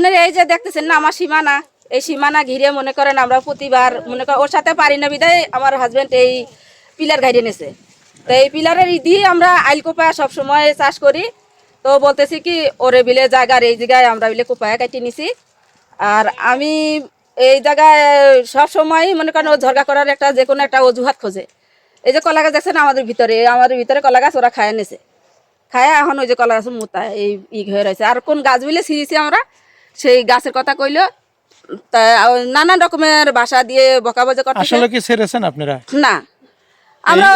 আপনার এই যে দেখতেছেন না আমার সীমানা, এই সীমানা ঘিরে মনে করেন আমরা প্রতিবার মনে করেন ওর সাথে পারি না বিদায় আমার হাজব্যান্ড এই পিলার গাড়ি নিয়েছে। তো এই পিলারের দিয়ে আমরা আইলকোপা সবসময় চাষ করি। তো বলতেছি কি ওরে বিলে জায়গার এই জায়গায় আমরা বিলে কোপায় কাটিয়ে নিছি। আর আমি এই জায়গায় সবসময় মনে করেন ও ঝরগা করার একটা যে কোনো একটা অজুহাত খোঁজে। এই যে কলা গাছ দেখছেন আমাদের ভিতরে কলা গাছ ওরা খায় নিছে, খায় এখন ওই যে কলা গাছের মোতা এই হয়ে রয়েছে। আর কোন গাছ বিলে ছিঁড়েছি আমরা সেই গাছের কথা কইল, তা নানান রকমের ভাষা দিয়ে বকাবজা করতে। আসলে কি ছেড়েছেন আপনারা? না, আমরা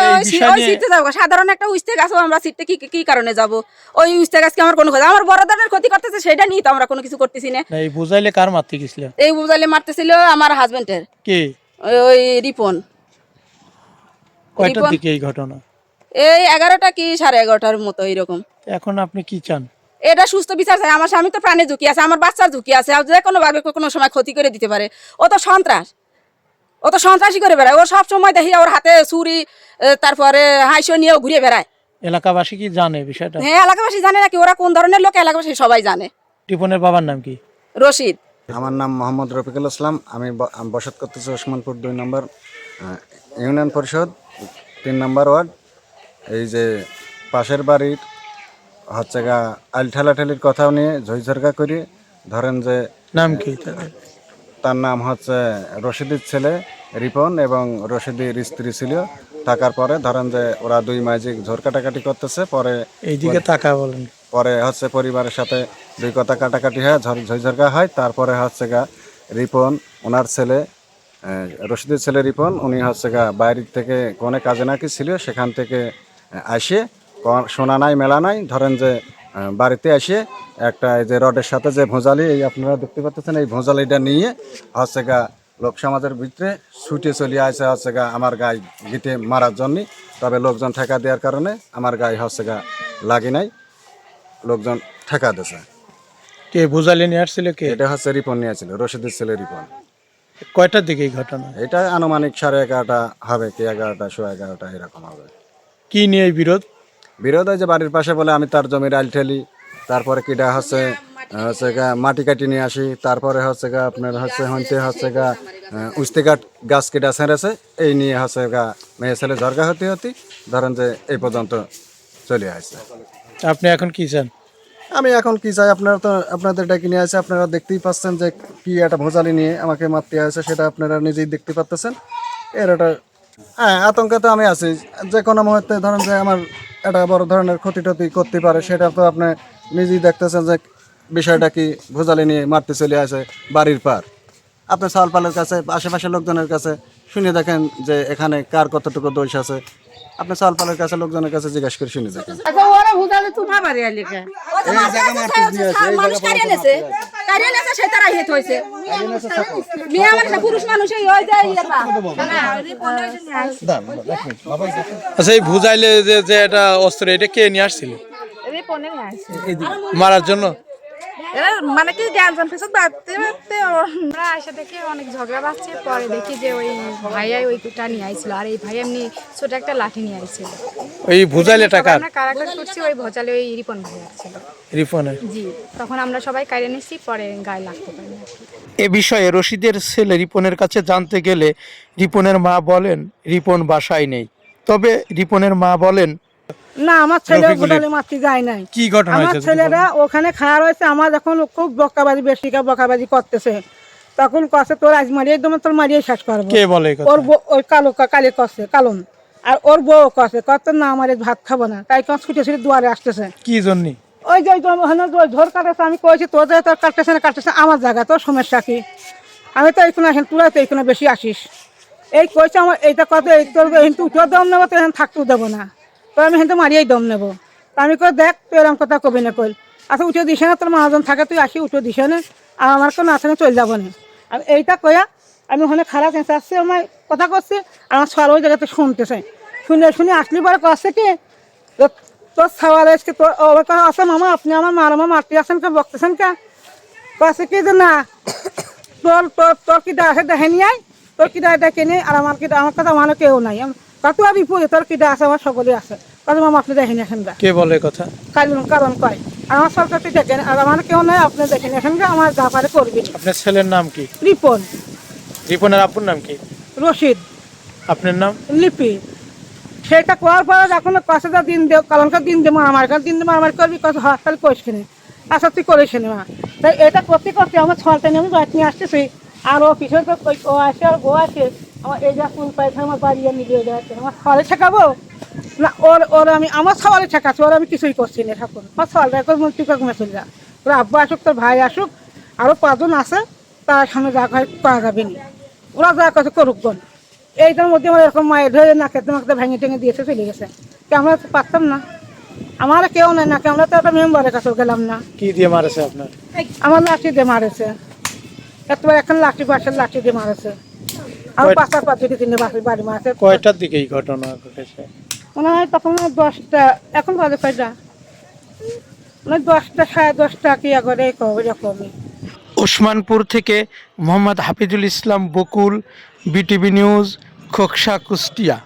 ওই সিটতে যাবো। সাধারণ একটা উস্তে গাছও আমরা সিটতে কি কারণে যাব? ওই উস্তে গাছকে আমার কোনো ক্ষতি, আমার বড় ধরনের ক্ষতি করতেছে সেটা নিয়ে তো আমরা কোনো কিছু করতেছি না। এই বুঝাইলে কার মারতে গেছিল? এই বুঝাইলে মারতেছিল আমার হাজবেন্ডের। কে? ওই রিপন। কয়টার দিকে এই ঘটনা? এই 11টা কি 11:30টার মতো এরকম। এখন আপনি কি চান? এটা সুস্থ বিচার চাই। আমার স্বামী তো প্রাণের ঝুঁকি আছে, আমার বাচ্চার ঝুঁকি আছে, যে কোনো ভাবে কোনো সময় ক্ষতি করে দিতে পারে। ও তো সন্ত্রাসী করে বেড়ায়। ও সব সময় দেখি ওর হাতে ছুরি, তারপরে হাইসো নিয়েও ঘুরে বেড়ায়। এলাকাবাসী কি জানে বিষয়টা? হ্যাঁ, এলাকাবাসী জানে নাকি ওরা কোন ধরনের লোক, এলাকাবাসী সবাই জানে। টিপনের বাবার নাম কি? রশিদ। আমার নাম মোহাম্মদ রফিকুল ইসলাম। আমি বসত করতেছি ওসমানপুর 2 নম্বর ইউনিয়ন পরিষদ 3 নম্বর ওয়ার্ড। এই যে পাশের বাড়ির হচ্ছে গা আইল ঠেলাঠেলির কথাও নিয়ে ঝইঝরকা করি। ধরেন যে নাম কি? তার নাম হচ্ছে রশিদের ছেলে রিপন এবং রশিদের স্ত্রী ছিল। থাকার পরে ধরেন যে ওরা 2 মাঝিক ঝোর কাটাকাটি করতেছে। পরে এইদিকে তাকা বলেন। পরে হচ্ছে পরিবারের সাথে 2 কথা কাটাকাটি হয়, ঝইঝরকা হয়। তারপরে হচ্ছে গা রিপন ওনার ছেলে রশিদের ছেলে রিপন উনি হচ্ছে গা বাইরের থেকে কোনে কাজে নাকি ছিল, সেখান থেকে আসে সোনা নাই মেলা নাই ধরেন যে বাড়িতে আসে একটা এই যে রডের সাথে যে ভোঁজালি এই আপনারা দেখতে পাচ্ছেন, এই ভোঁজালিটা নিয়ে হচ্ছে গা লোক সমাজের ভিতরে ছুটে চলে আসে হচ্ছে গা আমার গায়ে গিটে মারার জন্য। তবে লোকজন ঠেকা দেওয়ার কারণে আমার গায়ে হচ্ছে গা লাগি নাই, লোকজন ঠেকা দিয়েছে। কে বুঝালি নিয়ে আসছিল? কে? এটা হচ্ছে রিপন নিয়েছিল, রশিদের ছেলে রিপন। কয়টার দিকে এই ঘটনা? এটা আনুমানিক 11:30 হবে কি 11টা 11:15 এরকম হবে। কি নিয়ে এই বিরোধ? বিরোধ হয় যে বাড়ির পাশে বলে আমি তার জমির আইল ঠেলি, তারপরে কিটা হচ্ছে গা মাটি কাটি নিয়ে আসি, তারপরে হচ্ছে গা আপনার হচ্ছে গা উস্তে গাছ কেটা ছেড়েছে। এই নিয়ে হচ্ছে গা মেয়ে ছেলে ঝরগা হতে ধরেন যে এই পর্যন্ত চলে আসছে। আপনি এখন কি চান? আমি এখন কি চাই, আপনারা তো আপনাদের ডাকি নিয়ে আছে, আপনারা দেখতেই পাচ্ছেন যে কি একটা ভোজালি নিয়ে আমাকে মারতে আছে, সেটা আপনারা নিজেই দেখতে পাচ্ছেন। এর একটা আতঙ্কে তো আমি আছি, যে কোনো মুহূর্তে ধরেন যে আমার একটা বড় ধরনের ক্ষতি টতি করতে পারে। সেটা তো আপনি নিজেই দেখতেছেন যে বিষয়টা কি ভোজালি নিয়ে মারতে চলে আসে বাড়ির পার। আপনি সালপালের কাছে আশেপাশের লোকজনের কাছে শুনে দেখেন যে এখানে কার কতটুকু দোষ আছে। আপনি সালপালের কাছে লোকজনের কাছে জিজ্ঞাসা করে শুনে দেখেন। আচ্ছা, এই বুঝাইলে যে এটা অস্ত্র, এটা কে নিয়ে আসছিল মারার জন্য? মানে কি জ্ঞানজন কিছু বাড়তে বাড়তে আমরা আসে দেখি অনেক ঝগড়া বাজছে। পরে দেখি যে ওই ভাইয়াই ওই কুটা নিয়ে আইছিল, আর এই ভাই এমনি ছোট একটা লাঠি নিয়ে আইছিল। ওই বুঝাইলে টাকা আমরা কারাকারি করছি, ওই ভোজালে ওই রিপন ভাই আসছিল। রিপনের? জি, তখন আমরা সবাই কাইরে নিচ্ছি, পরে গায়ে লাগতে পারি। এ বিষয়ে রশিদের ছেলে রিপনের কাছে জানতে গেলে রিপনের মা বলেন রিপন বাসায় নেই। তবে রিপনের মা বলেন না, আমার ছেলে গোডালি মারতে যায় নাই। কি ঘটনা আমার হয়েছে? ছেলেরা ওখানে খাওয়া রয়েছে, আমার যখন খুব বকাবাজি বেশি বকাবাজি করতেছে তখন কছে তোর আজ মারিয়ে একদম তোর মারিয়ে শেষ করবো। কে বলে? ওর ওই কালি কছে কালন, আর ওর বউ কছে কত না আমার ভাত খাবো না, তাই কখন ছুটে ছুটে দুয়ারে আসতেছে। কি জন্য? ওই যে ঝোর কাটেছে, আমি কয়েছি তোর যে তোর কাটতেছে আমার জায়গা, তোর সমস্যা কি? আমি তো এইখানে আসেন, তোরা তো এইখানে বেশি আসিস। এই কয়েছে আমার এইটা কত, এই তোর উঠেও দম নেবো, তো এখানে থাকতেও দেবো না, তো আমি এখান মারিয়েই দম নেবো। তা আমি কই দেখ তুই এরকম কথা কবি না কইল। আচ্ছা উঠে দিস না, তোর মহাজন থাকে তুই আসি উঠে দিস না, আর আমার কোনো আসনে চলে যাবো না। আর এইটা কয়া আমি ওখানে খারাপ আসছি, আমার কথা করছি, আর আমার সর ওই জায়গাতে শুনতেছে। শুনে আসলি পরে করছে কি তোর ছাওয়ার এসে তোর আছে মামা, আপনি আমার মারামা মারতে আসেন কে, বকতেছেন কে? কছে কি যে না তোর কি দেখে নিয়ে আয়, তোর কি দেখে নিয়ে, আর আমার কি আমার কথা আমার কেউ নাই। কত আর বিপদে তোর কি আছে, আমার সকলে আছে। কত মামা আপনি দেখে নিয়ে আসেন। কে বলে কথা? কারণ কয় আমার সরকারটি দেখেন আর আমার কেউ নাই, আপনি দেখেন এখানে আমার যা পারে করবেন। আপনার ছেলের নাম কি? রিপন, রিপনের আপুর নাম কি? রশিদ, আপনার নাম? লিপি। সেটা করার পরে যখন কাছে যা দিন দেও, কালকে দিন দেবো আমার কাছে, দিন দেবো আমার করবি কত হাসপাতাল করিস কিনে, আচ্ছা তুই করিস নি মা। তাই এটা করতে করতে আমার ছলটা নিয়ে আমি গাছ নিয়ে আসতেছি, আর ও পিছনে তো ও আসে আর গো আসে, আমার এই যা ফুল পাইছে আমার বাড়ি নিয়ে যাচ্ছে, আমার ছলে ঠেকাবো না, ওর ওর আমি আমার সওয়ালে ঠেকাচ্ছি, ওর আমি কিছুই করছি না ঠাকুর, আমার সওয়ালটা করে মুক্তি করে ঘুমে চলে যা, তোর আব্বা আসুক, তোর ভাই আসুক, আরও 5 জন আছে, তার সামনে যা হয় করা যাবে না, ওরা যা কাছে করুক গন। এইটার মধ্যে আমার এরকম মায়ের ধরে নাকে তোমাকে ভেঙে টেঙে দিয়েছে চলে গেছে, আমরা তো পারতাম না, আমার কেউ নাই নাকি, আমরা তো একটা মেম্বারের কাছে গেলাম না। কি দিয়ে মারেছে আপনার? আমার লাঠি দিয়ে মারেছে, একবার এখন লাঠি বাসের লাঠি দিয়ে মারেছে, আমার পাঁচার পাঁচিটি 3 বাসের বাড়ি মারেছে। কয়টার দিকে এই ঘটনা ঘটেছে? মনে হয় তখন 10টা, এখন বাজে কয়টা, মানে 10টা 10:30 কি করে এরকমই। ওসমানপুর থেকে মোহাম্মদ হাফিজুল ইসলাম বকুল, বিটিভি নিউজ, খোকসা, কুষ্টিয়া।